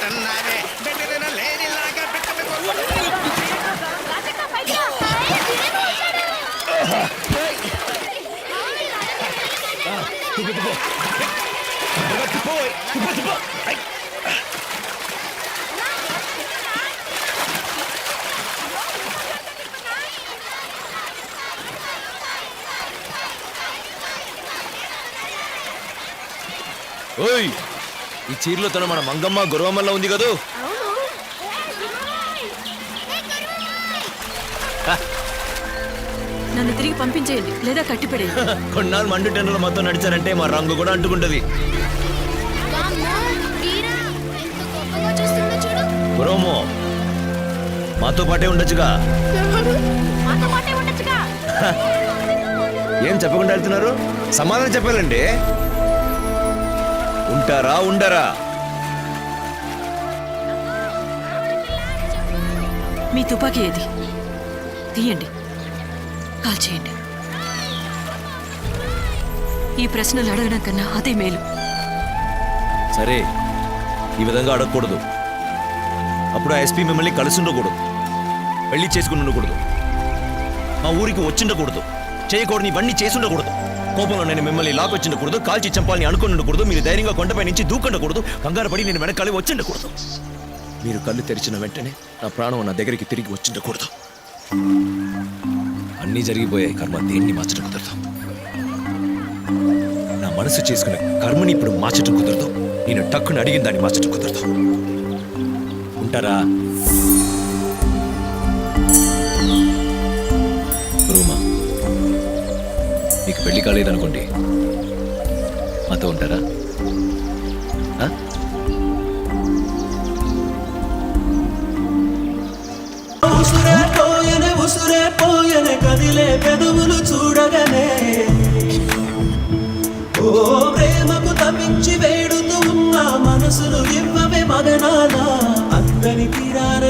అంటున్నారే బెదిరిన లేనిలాగా ఓయ్, ఈ చీరలో తన మన మంగమ్మ గురవమ్మలా ఉంది కదూ. నన్ను తిరిగి పంపించేయండి లేదా కట్టిపడేయండి. కొన్నాళ్ళు మండు టెండర్లు మొత్తం నడిచారంటే మా రంగు కూడా అంటుకుంటది. గురవమ్మో, మాతో పాటే ఉండొచ్చుగా. ఏం చెప్పకుండా వెళ్తున్నారు? సమాధానం చెప్పాలండి. ఉంటారా ఉండరా? మీ తుపాకీ ఏది? తీయండి, కాల్ చేయండి. ఈ ప్రశ్నలు అడగడం కన్నా అదే మేలు. సరే, ఈ విధంగా అడగకూడదు. అప్పుడు ఆ ఎస్పీ మిమ్మల్ని కలిసి ఉండకూడదు, పెళ్లి చేసుకుని ఉండకూడదు, మా ఊరికి వచ్చిండకూడదు, చేయకూడని ఇవన్నీ చేసి ఉండకూడదు. కోపంలో నేను మిమ్మల్ని లాకొచ్చిండకూడదు, కాల్చి చంపాలని అనుకుని ఉండకూడదు, మీరు ధైర్యంగా కొండపై నుంచి దూకుండకూడదు, కంగారు పడి నేను వెనకాలి వచ్చిండకూడదు. మీరు కళ్ళు తెరిచిన వెంటనే నా ప్రాణం నా దగ్గరికి తిరిగి వచ్చిండకూడదు. అన్నీ జరిగిపోయాయి, కర్మ దేన్ని మార్చడం కుదరదు. నా మనసు చేసుకునే కర్మని ఇప్పుడు మార్చడం కుదరదు. నేను టక్కుని అడిగిన దాన్ని మార్చడం కుదరదు. ఉంటారా? రూమా, మీకు పెళ్లి కాలేదనుకోండి, మాతో ఉంటారా? ఉసురే పోయనే కదిలే పెదవులు చూడగానే ఓ ప్రేమకు తప్పించి వేడుతూ ఉన్న మనసులు ఇవ్వవే మగనాలా. అందని తీరాన